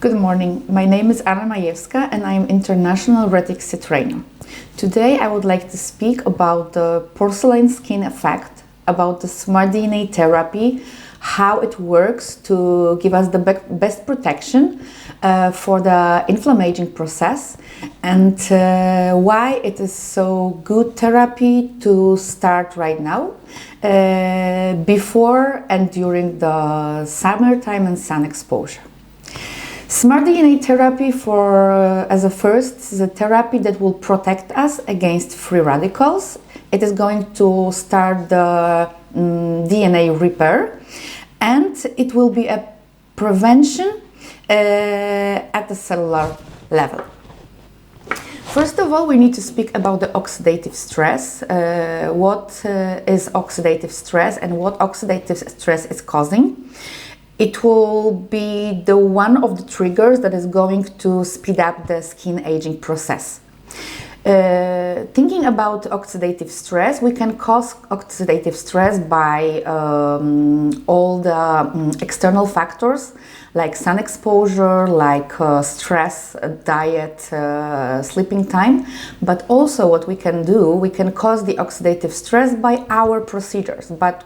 Good morning, my name is Anna Majewska and I am International RETIX.C trainer. Today I would like to speak about the porcelain skin effect, about the smart DNA therapy, how it works to give us the best protection for the inflammation process, and why it is so good therapy to start right now, before and during the summertime and sun exposure. Smart DNA therapy as a first is a therapy that will protect us against free radicals. It is going to start the DNA repair, and it will be a prevention at the cellular level. First of all, we need to speak about the oxidative stress. What is oxidative stress and what oxidative stress is causing? It will be the one of the triggers that is going to speed up the skin aging process. Thinking about oxidative stress, we can cause oxidative stress by all the external factors like sun exposure, like stress, diet, sleeping time. But also what we can do, we can cause the oxidative stress by our procedures, by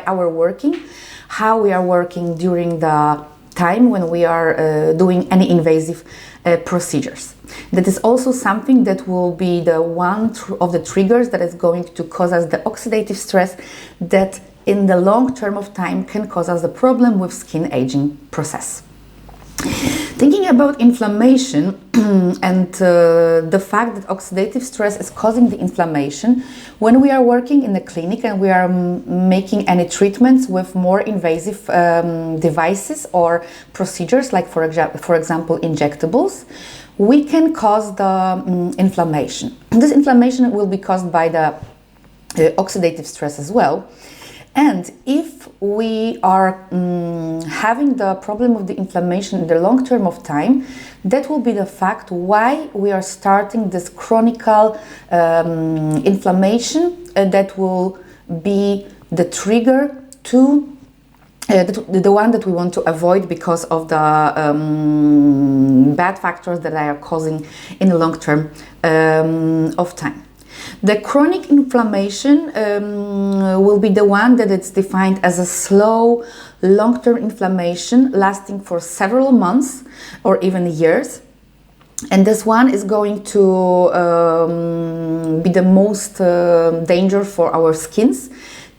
our working, how we are working during the time when we are doing any invasive procedures. That is also something that will be the one of the triggers that is going to cause us the oxidative stress that in the long term of time can cause us a problem with skin aging process. Thinking about inflammation and the fact that oxidative stress is causing the inflammation, when we are working in the clinic and we are making any treatments with more invasive devices or procedures, like for example injectables, we can cause the inflammation. This inflammation will be caused by the oxidative stress as well. And if we are having the problem of the inflammation in the long term of time, that will be the fact why we are starting this chronic inflammation that will be the trigger to the one that we want to avoid because of the bad factors that are causing in the long term of time. The chronic inflammation will be the one that it's defined as a slow, long-term inflammation lasting for several months or even years. And this one is going to be the most danger for our skins,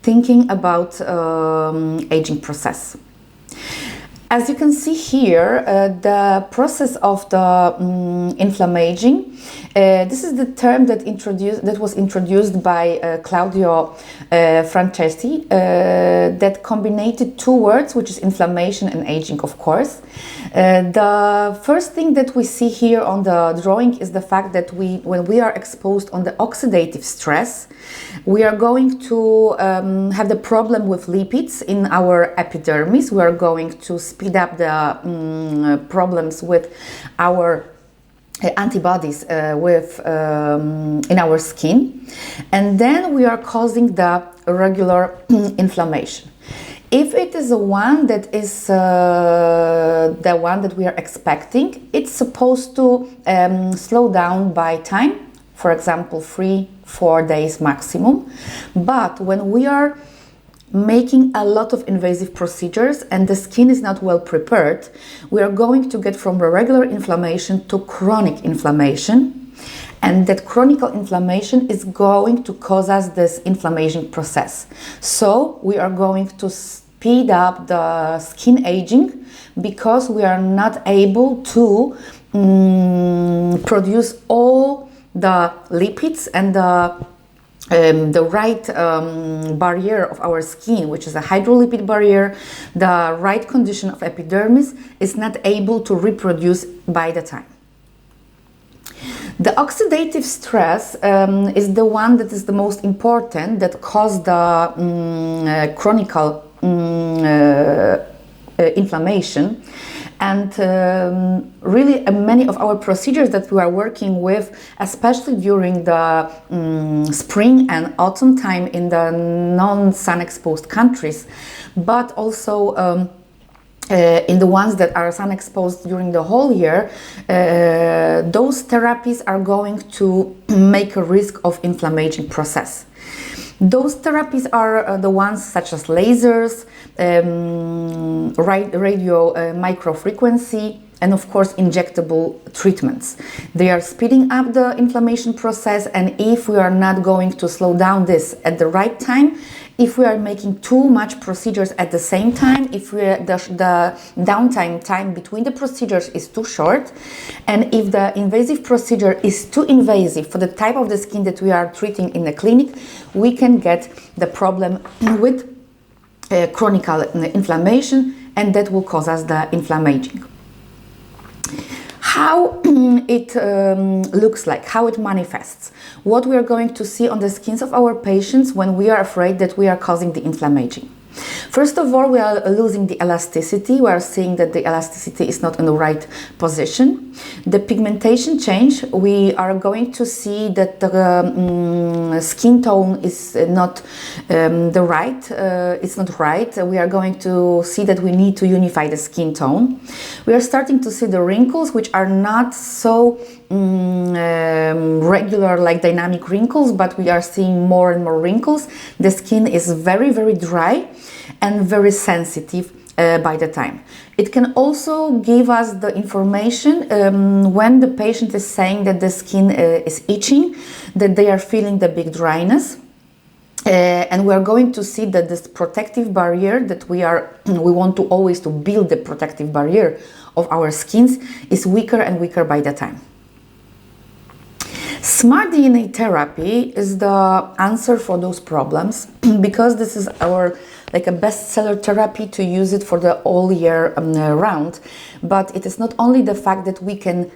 thinking about aging process. As you can see here, the process of the inflammation, this is the term that was introduced by Claudio Franceschi, that combined two words, which is inflammation and aging, of course. The first thing that we see here on the drawing is the fact that when we are exposed on the oxidative stress, we are going to have the problem with lipids in our epidermis. We are going to speed up the problems with our antibodies in our skin, and then we are causing the regular inflammation. If it is the one that is the one that we are expecting, it's supposed to slow down by time, for example 3-4 days maximum. But when we are making a lot of invasive procedures and the skin is not well prepared, we are going to get from the regular inflammation to chronic inflammation, and that chronic inflammation is going to cause us this inflammation process. So we are going to speed up the skin aging because we are not able to produce all the lipids and the right barrier of our skin, which is a hydrolipid barrier. The right condition of epidermis is not able to reproduce by the time. The oxidative stress is the one that is the most important, that causes the chronic inflammation. And really many of our procedures that we are working with, especially during the spring and autumn time in the non-sun exposed countries, but also in the ones that are sun exposed during the whole year, those therapies are going to make a risk of inflammation process. Those therapies are the ones such as lasers, radio microfrequency, and of course injectable treatments. They are speeding up the inflammation process, and if we are not going to slow down this at the right time, if we are making too much procedures at the same time, if the downtime time between the procedures is too short, and if the invasive procedure is too invasive for the type of the skin that we are treating in the clinic, we can get the problem with chronic inflammation, and that will cause us the inflammation. How it looks like, how it manifests, what we are going to see on the skins of our patients when we are afraid that we are causing the inflammation. First of all, we are losing the elasticity. We are seeing that the elasticity is not in the right position. The pigmentation change, we are going to see that the skin tone is not it's not right. We are going to see that we need to unify the skin tone. We are starting to see the wrinkles, which are not so regular like dynamic wrinkles, but we are seeing more and more wrinkles. The skin is very, very dry and very sensitive by the time. It can also give us the information when the patient is saying that the skin is itching, that they are feeling the big dryness. And we are going to see that this protective barrier that we want to always to build the protective barrier of our skins is weaker and weaker by the time. Smart DNA therapy is the answer for those problems because this is our like a bestseller therapy to use it for the all year round. But it is not only the fact that we can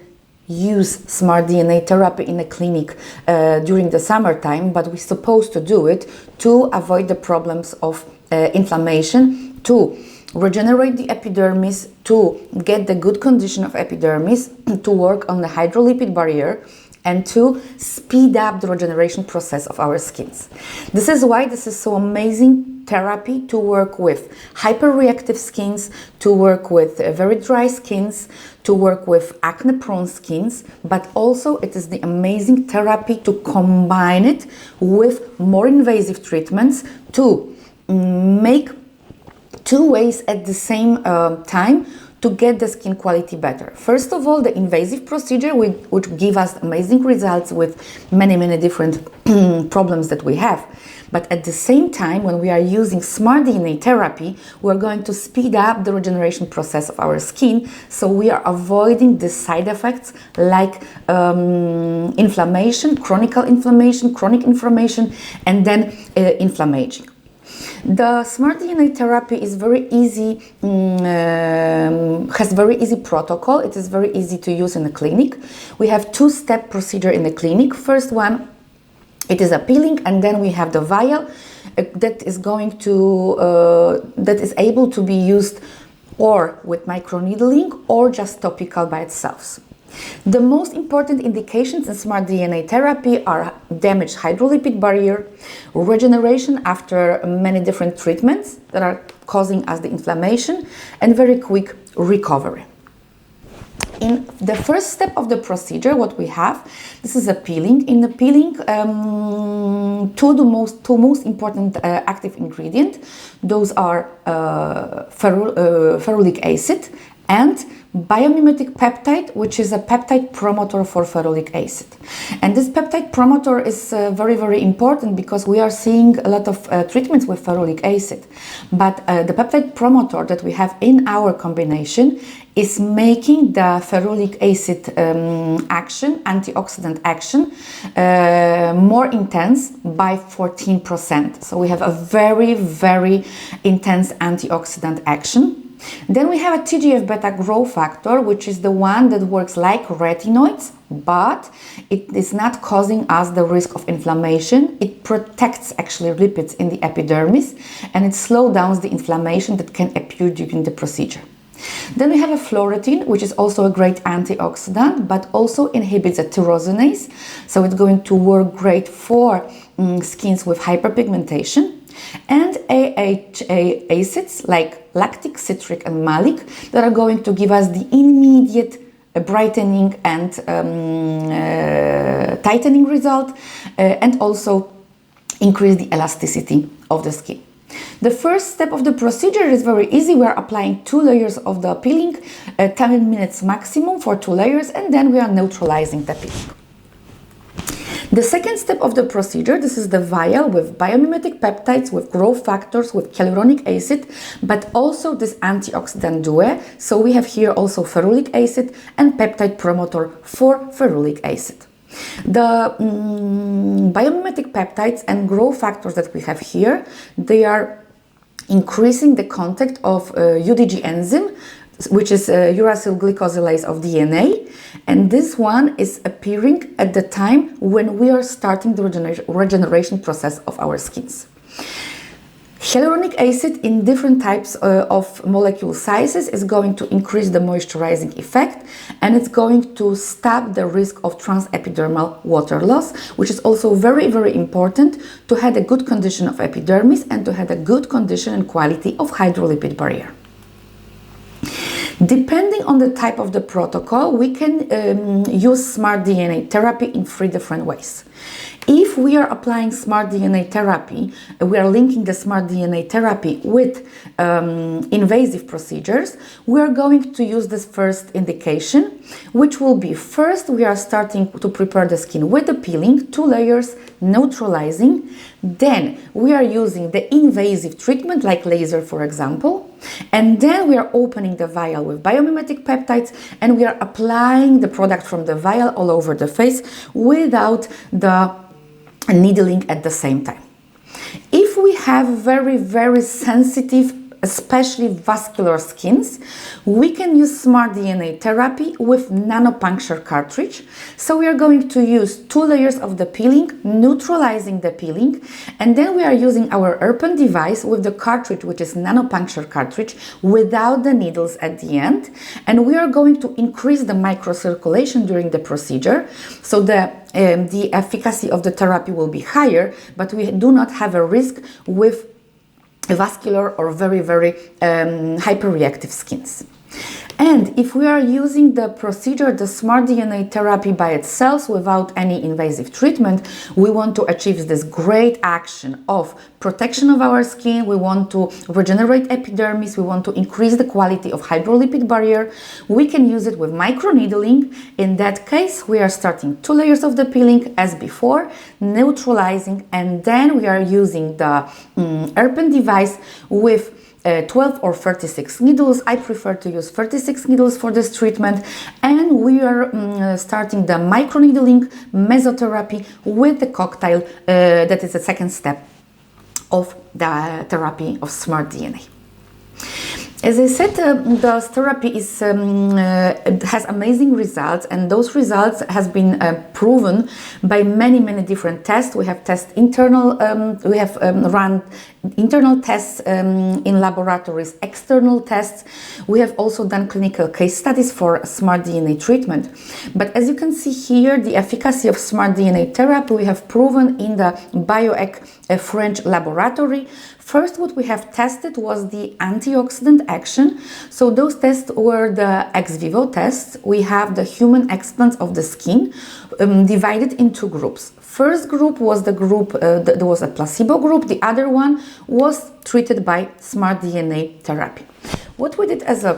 use smart DNA therapy in a clinic during the summertime, but we're supposed to do it to avoid the problems of inflammation, to regenerate the epidermis, to get the good condition of epidermis, to work on the hydrolipid barrier, and to speed up the regeneration process of our skins. This is why this is so amazing therapy to work with hyperreactive skins, to work with very dry skins, to work with acne-prone skins, but also it is the amazing therapy to combine it with more invasive treatments to make two ways at the same time to get the skin quality better. First of all, the invasive procedure which give us amazing results with many different problems that we have. But at the same time, when we are using smart DNA therapy, we're going to speed up the regeneration process of our skin, so we are avoiding the side effects like inflammation, chronic inflammation, and then inflammation. The smart DNA therapy is very easy, has very easy protocol. It is very easy to use in the clinic. We have two-step procedure in the clinic. First one, it is a peeling, and then we have the vial that is going to that is able to be used or with microneedling or just topical by itself. The most important indications in smart DNA therapy are damaged hydrolipid barrier, regeneration after many different treatments that are causing us the inflammation, and very quick recovery. In the first step of the procedure, what we have, this is a peeling. In the peeling, two most important active ingredients, those are ferulic acid and biomimetic peptide, which is a peptide promoter for ferulic acid. And this peptide promoter is very important because we are seeing a lot of treatments with ferulic acid. But the peptide promoter that we have in our combination is making the ferulic acid action, antioxidant action, more intense by 14%. So we have a very intense antioxidant action. Then we have a TGF-beta growth factor, which is the one that works like retinoids, but it is not causing us the risk of inflammation. It protects actually lipids in the epidermis, and it slows down the inflammation that can appear during the procedure. Then we have a fluoretine, which is also a great antioxidant, but also inhibits a tyrosinase, so it's going to work great for skins with hyperpigmentation. and AHA acids like lactic, citric, and malic that are going to give us the immediate brightening and tightening result, and also increase the elasticity of the skin. The first step of the procedure is very easy. We are applying 2 layers of the peeling, 10 minutes maximum for 2 layers, and then we are neutralizing the peeling. The second step of the procedure, this is the vial with biomimetic peptides, with growth factors, with hyaluronic acid, but also this antioxidant duo. So we have here also ferulic acid and peptide promoter for ferulic acid. The biomimetic peptides and growth factors that we have here, they are increasing the contact of UDG enzyme, which is uracil glycosylase of DNA, and this one is appearing at the time when we are starting the regeneration process of our skins. Hyaluronic acid in different types of molecule sizes is going to increase the moisturizing effect, and it's going to stop the risk of transepidermal water loss, which is also very, very important to have a good condition of epidermis and to have a good condition and quality of hydrolipid barrier. Depending on the type of the protocol, we can use smart DNA therapy in 3 different ways. If we are applying smart DNA therapy, we are linking the smart DNA therapy with invasive procedures, we are going to use this first indication, which will be first we are starting to prepare the skin with the peeling, 2 layers, neutralizing. Then we are using the invasive treatment like laser, for example, and then we are opening the vial with biomimetic peptides and we are applying the product from the vial all over the face without the needling at the same time. If we have very, very sensitive, especially vascular skins, we can use smart DNA therapy with nanopuncture cartridge. So we are going to use 2 layers of the peeling, neutralizing the peeling, and then we are using our ERPEN device with the cartridge, which is nanopuncture cartridge, without the needles at the end, and we are going to increase the microcirculation during the procedure, so the efficacy of the therapy will be higher, but we do not have a risk with vascular or very, very hyperreactive skins. And if we are using the procedure, the smart DNA therapy by itself without any invasive treatment, we want to achieve this great action of protection of our skin, we want to regenerate epidermis, we want to increase the quality of hydrolipid barrier, we can use it with microneedling. In that case, we are starting 2 layers of the peeling as before, neutralizing, and then we are using the ERPEN device with 12 or 36 needles. I prefer to use 36 needles for this treatment, and we are starting the microneedling mesotherapy with the cocktail that is the second step of the therapy of smart DNA. As I said, the therapy has amazing results, and those results has been proven by many different tests. We have run internal tests in laboratories, external tests. We have also done clinical case studies for smart DNA treatment. But as you can see here, the efficacy of smart DNA therapy we have proven in the BioEC French laboratory. First, what we have tested was the antioxidant action. So those tests were the ex vivo tests. We have the human explants of the skin divided in 2 groups. First group was the group that was a placebo group. The other one was treated by smart DNA therapy. What we did as a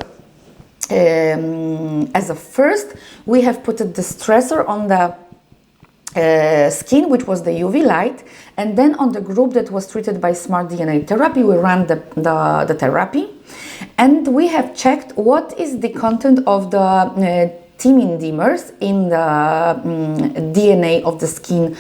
first, we have put the stressor on the skin, which was the UV light, and then on the group that was treated by smart DNA therapy, we ran the therapy, and we have checked what is the content of the thymine dimers in the DNA of the skin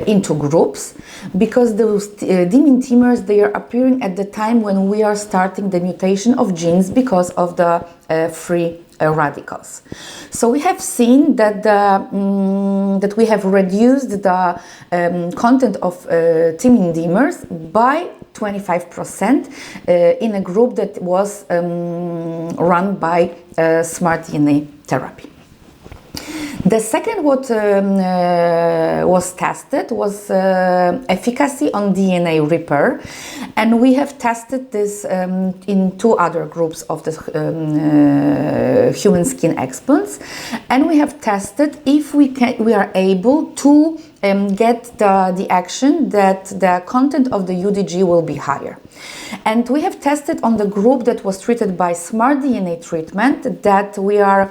into groups, because those thymine dimers, they are appearing at the time when we are starting the mutation of genes because of the free radicals. So we have seen that that we have reduced the content of thymine dimers by 25% in a group that was run by smart DNA therapy. The second what was tested was efficacy on DNA repair, and we have tested this in 2 other groups of the human skin explants, and we have tested if we are able to get the action that the content of the UDG will be higher. And we have tested on the group that was treated by smart DNA treatment that we are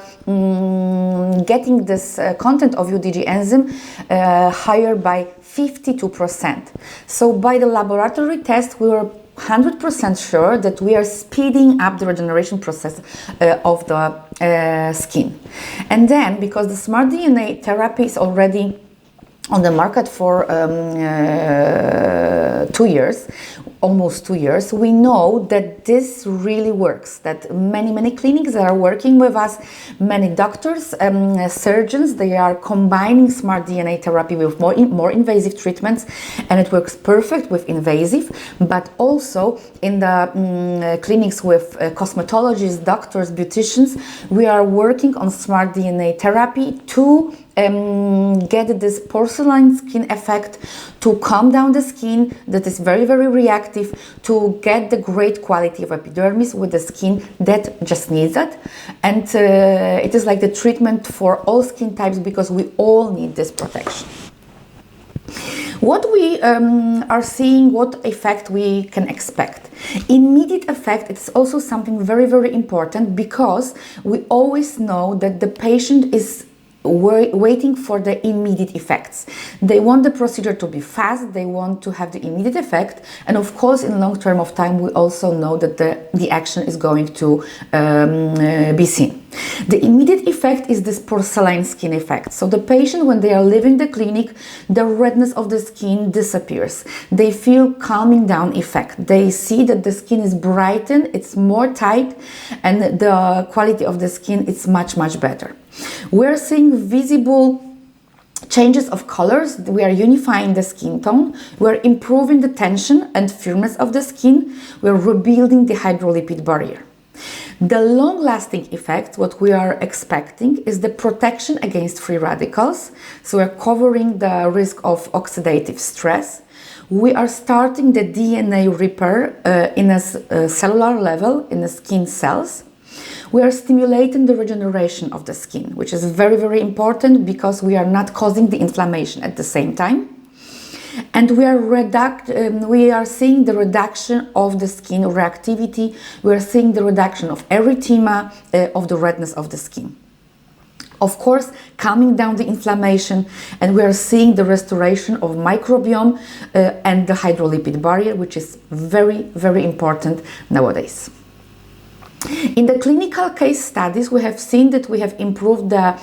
getting this content of UDG enzyme higher by 52%. So by the laboratory test, we were 100% sure that we are speeding up the regeneration process of the skin. And then, because the smart DNA therapy is already on the market for 2 years, almost 2 years, we know that this really works, that many clinics that are working with us, many doctors, surgeons, they are combining smart DNA therapy with more invasive treatments, and it works perfect with invasive, but also in the clinics with cosmetologists, doctors, beauticians, we are working on smart DNA therapy to get this porcelain skin effect, to calm down the skin that is very reactive, to get the great quality of epidermis with the skin that just needs it. And it is like the treatment for all skin types, because we all need this protection. What we are seeing, what effect we can expect. Immediate effect, it's also something very important, because we always know that the patient is waiting for the immediate effects. They want the procedure to be fast, they want to have the immediate effect, and of course in long term of time we also know that the action is going to be seen. The immediate effect is this porcelain skin effect. So the patient, when they are leaving the clinic, the redness of the skin disappears. They feel calming down effect. They see that the skin is brightened, it's more tight, and the quality of the skin is much better. We're seeing visible changes of colors. We are unifying the skin tone. We're improving the tension and firmness of the skin. We're rebuilding the hydrolipid barrier. The long-lasting effect, what we are expecting, is the protection against free radicals. So we're covering the risk of oxidative stress. We are starting the DNA repair in a cellular level, in the skin cells. We are stimulating the regeneration of the skin, which is very important, because we are not causing the inflammation at the same time. And we are seeing the reduction of the skin reactivity. We are seeing the reduction of erythema, of the redness of the skin. Of course, calming down the inflammation, and we are seeing the restoration of microbiome and the hydrolipid barrier, which is very important nowadays. In the clinical case studies, we have seen that we have improved the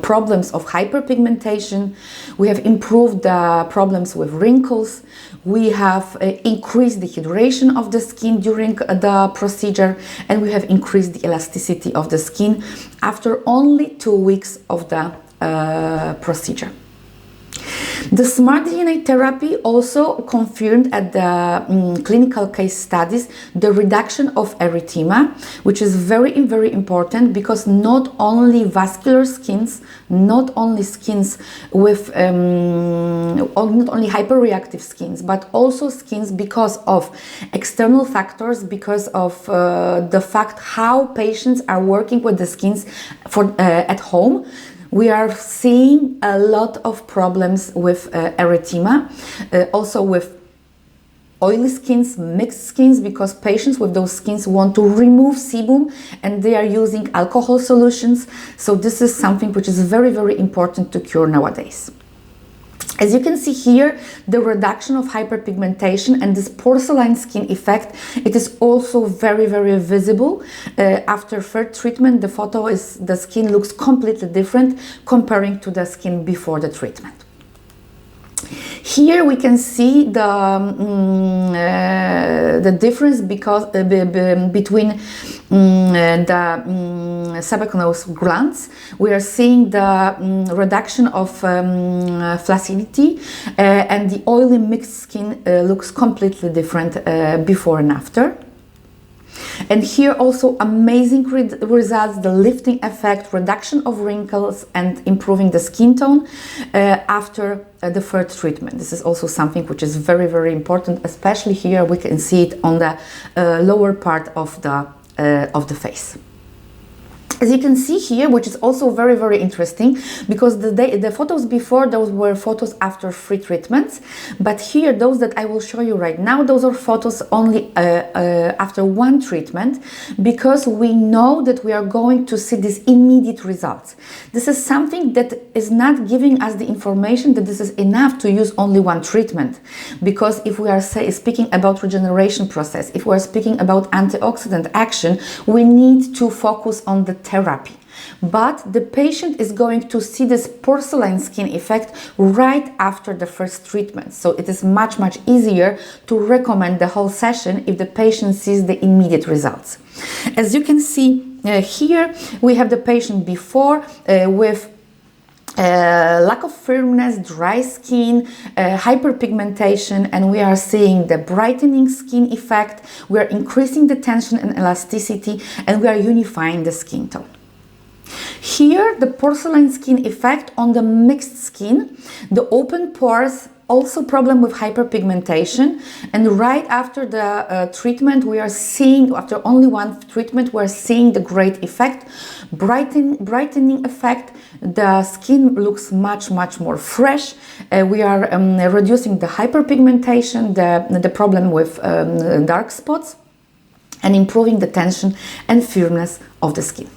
problems of hyperpigmentation, we have improved the problems with wrinkles, we have increased the hydration of the skin during the procedure, and we have increased the elasticity of the skin after only 2 weeks of the procedure. The smart DNA therapy also confirmed at the clinical case studies the reduction of erythema, which is very important, because not only vascular skins, not only skins with not only hyperreactive skins, but also skins because of external factors, because of the fact how patients are working with the skins at home. We are seeing a lot of problems with erythema, also with oily skins, mixed skins, because patients with those skins want to remove sebum and they are using alcohol solutions. So this is something which is very important to cure nowadays. As you can see here, the reduction of hyperpigmentation and this porcelain skin effect, it is also very visible. After third treatment, the photo is, the skin looks completely different comparing to the skin before the treatment. Here we can see the difference between the sebaceous glands. We are seeing the reduction of flaccidity, and the oily mixed skin looks completely different before and after. And here also amazing results, the lifting effect, reduction of wrinkles, and improving the skin tone after the third treatment. This is also something which is very, very important, especially here we can see it on the lower part of the face. As you can see here, which is also very, very interesting, because the photos before, those were photos after 3 treatments, but here, those that I will show you right now, those are photos only after 1 treatment, because we know that we are going to see these immediate results. This is something that is not giving us the information that this is enough to use only 1 treatment, because if we are speaking about regeneration process, if we are speaking about antioxidant action, we need to focus on the therapy. But the patient is going to see this porcelain skin effect right after the first treatment. So it is much, much easier to recommend the whole session if the patient sees the immediate results. As you can see here, we have the patient before with lack of firmness, dry skin, hyperpigmentation, and we are seeing the brightening skin effect. We are increasing the tension and elasticity, and we are unifying the skin tone. Here, the porcelain skin effect on the mixed skin, the open pores, also problem with hyperpigmentation, and right after the treatment we are seeing, after only 1 treatment, we are seeing the great effect, brightening effect. The skin looks much, much more fresh. We are reducing the hyperpigmentation, the problem with dark spots, and improving the tension and firmness of the skin.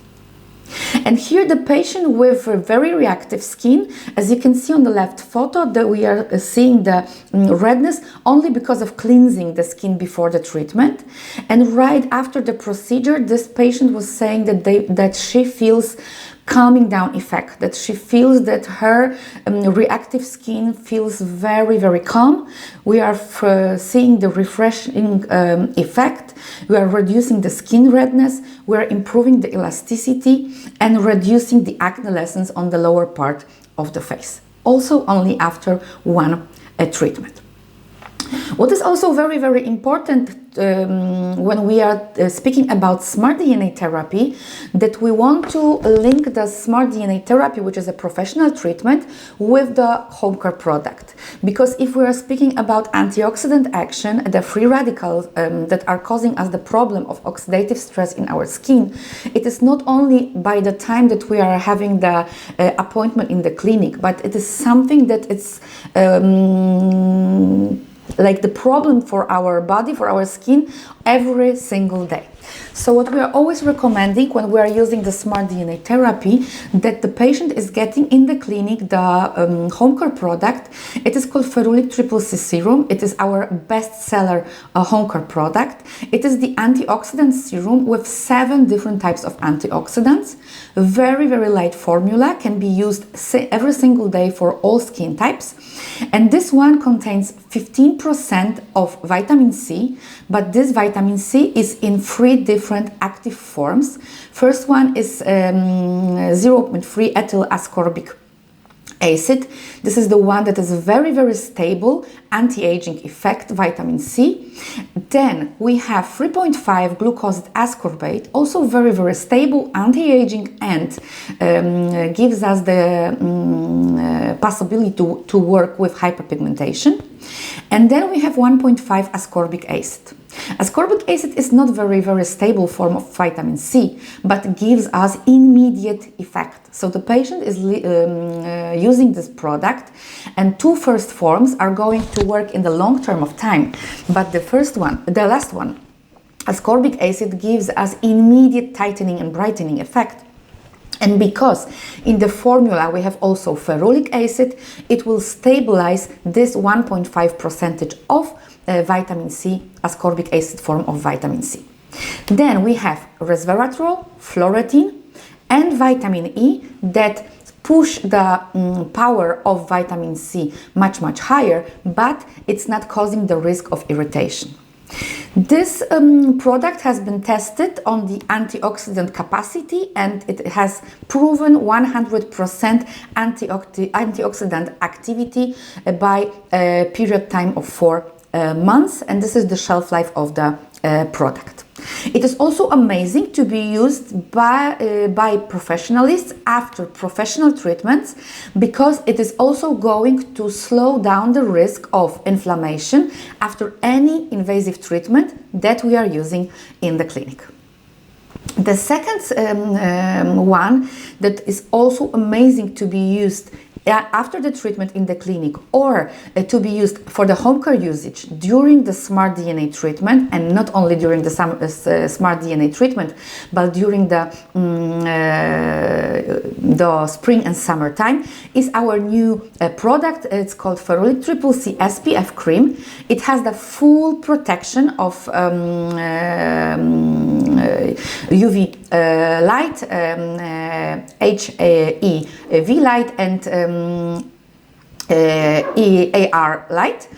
And here the patient with very reactive skin, as you can see on the left photo, that we are seeing the redness only because of cleansing the skin before the treatment. And right after the procedure, this patient was saying that she feels calming down effect, that she feels that her reactive skin feels very, very calm. We are seeing the refreshing effect. We are reducing the skin redness. We are improving the elasticity and reducing the acne lesions on the lower part of the face. Also only after 1 treatment. What is also very, very important when we are speaking about smart DNA therapy, that we want to link the smart DNA therapy, which is a professional treatment, with the home care product. Because if we are speaking about antioxidant action, the free radicals that are causing us the problem of oxidative stress in our skin, it is not only by the time that we are having the appointment in the clinic, but it is something that it's like the problem for our body, for our skin, every single day. So what we are always recommending when we are using the smart DNA therapy, that the patient is getting in the clinic the home care product. It is called Ferulic CCC serum. It is our best seller home care product. It is the antioxidant serum with 7 different types of antioxidants. Very, very light formula, can be used every single day for all skin types. And this one contains 15% of vitamin C, but this vitamin C is in 3 different active forms. First one is 0.3 ethyl ascorbic acid. This is the one that is very, very stable anti-aging effect, vitamin C. Then we have 3.5 glucosate ascorbate, also very, very stable anti-aging, and gives us the possibility to work with hyperpigmentation. And then we have 1.5 ascorbic acid. Ascorbic acid is not very, very stable form of vitamin C, but gives us immediate effect. So the patient is using this product, and 2 first forms are going to work in the long term of time. But the last one, ascorbic acid, gives us immediate tightening and brightening effect. And because in the formula we have also ferulic acid, it will stabilize this 1.5% of vitamin C, ascorbic acid form of vitamin C. Then we have resveratrol, floretin, and vitamin E that push the power of vitamin C much, much higher, but it's not causing the risk of irritation. This product has been tested on the antioxidant capacity, and it has proven 100% antioxidant activity by a period time of 4 months, and this is the shelf life of the product. It is also amazing to be used by professionals after professional treatments, because it is also going to slow down the risk of inflammation after any invasive treatment that we are using in the clinic. The second one that is also amazing to be used after the treatment in the clinic, or to be used for the home care usage during the smart DNA treatment, and not only during the smart DNA treatment, but during the spring and summertime, is our new product. It's called Ferulic.C SPF cream. It has the full protection of UV light, HEV light, and EAR light.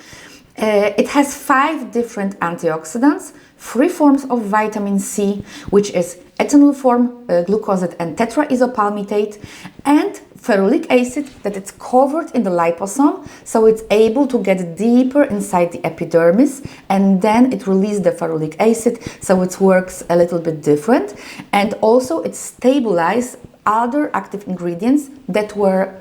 It has 5 different antioxidants, 3 forms of vitamin C, which is ethanol form, glucosid and tetraisopalmitate, and ferulic acid that it's covered in the liposome, so it's able to get deeper inside the epidermis, and then it releases the ferulic acid, so it works a little bit different. And also it stabilizes other active ingredients that were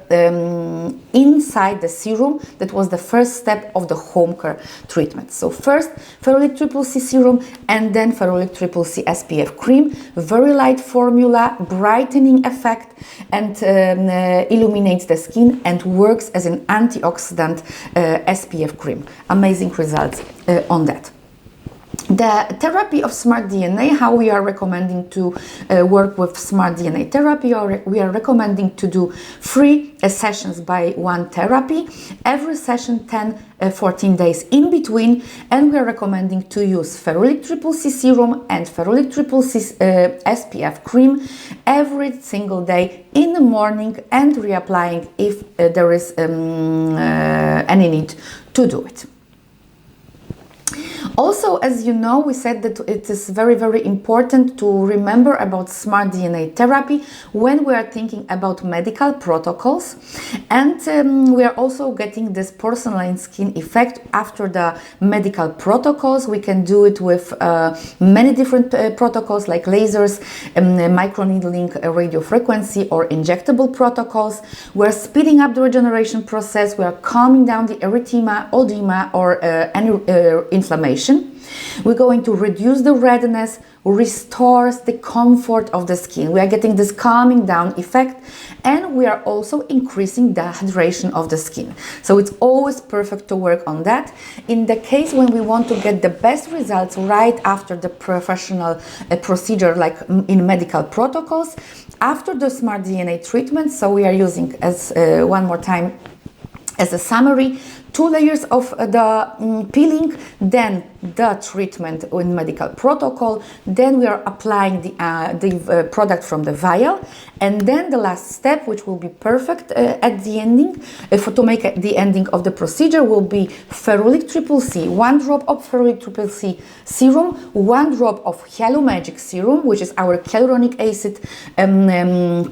inside the serum. That was the first step of the home care treatment. So first Ferulic.C serum, and then Ferulic.C SPF cream. Very light formula, brightening effect, and illuminates the skin and works as an antioxidant SPF cream. Amazing results on that. The therapy of smart DNA, how we are recommending to work with smart DNA therapy, or we are recommending to do 3 sessions by one therapy, every session 10-14 days in between, and we are recommending to use Ferulic.C serum and Ferulic.C SPF cream every single day in the morning, and reapplying if there is any need to do it. Also, as you know, we said that it is very, very important to remember about smart DNA therapy when we are thinking about medical protocols. And we are also getting this porcelain skin effect after the medical protocols. We can do it with many different protocols like lasers, microneedling, radiofrequency, or injectable protocols. We're speeding up the regeneration process. We are calming down the erythema, edema, or any inflammation. We're going to reduce the redness, restores the comfort of the skin. We are getting this calming down effect, and we are also increasing the hydration of the skin. So it's always perfect to work on that. In the case when we want to get the best results right after the professional procedure, like in medical protocols, after the smart DNA treatment, so we are using, as one more time as a summary, 2 layers of the peeling, then the treatment in medical protocol, then we are applying the product from the vial, and then the last step, which will be perfect at the ending, to make the ending of the procedure, will be Ferulic.C, 1 drop of Ferulic.C serum, 1 drop of Hello Magic serum, which is our hyaluronic acid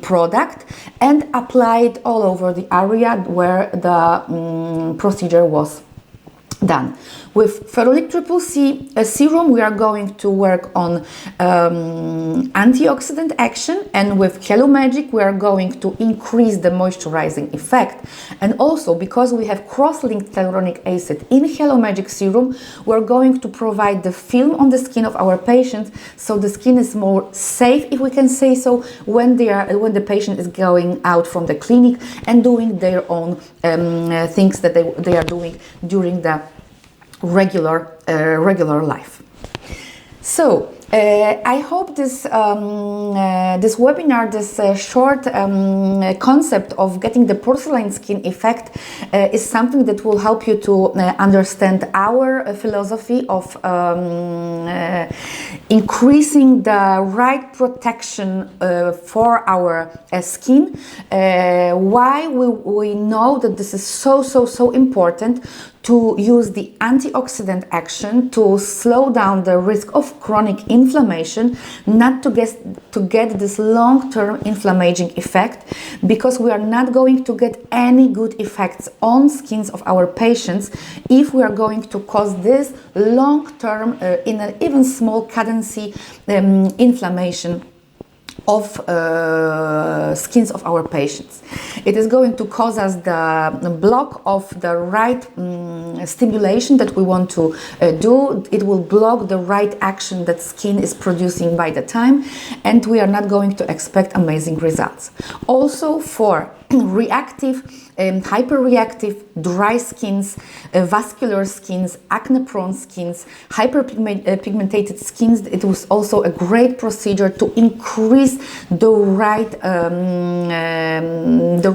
product, and applied all over the area where the procedure was done. With Ferulic.C serum, we are going to work on antioxidant action, and with Hello Magic, we are going to increase the moisturizing effect. And also, because we have cross-linked hyaluronic acid in Hello Magic serum, we're going to provide the film on the skin of our patients, so the skin is more safe, if we can say so, when the patient is going out from the clinic and doing their own things that they are doing during the regular life. So I hope this this webinar, this short concept of getting the porcelain skin effect is something that will help you to understand our philosophy of increasing the right protection for our skin. Why we know that this is so important to use the antioxidant action to slow down the risk of chronic inflammation, not to get this long-term inflammaging effect, because we are not going to get any good effects on skins of our patients if we are going to cause this long-term, in an even small cadency, inflammation of skins of our patients. It is going to cause us the block of the right stimulation that we want to do. It will block the right action that skin is producing by the time, and we are not going to expect amazing results. Also for reactive, hyperreactive, dry skins, vascular skins, acne-prone skins, hyperpigmented skins, it was also a great procedure to increase the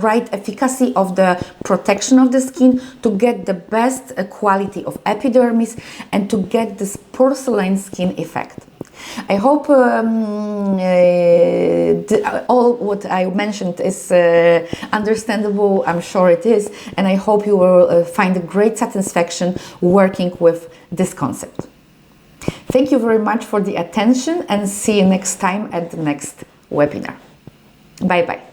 right efficacy of the protection of the skin, to get the best quality of epidermis, and to get this porcelain skin effect. I hope all what I mentioned is understandable. I'm sure it is, and I hope you will find a great satisfaction working with this concept. Thank you very much for the attention, and see you next time at the next webinar. Bye bye.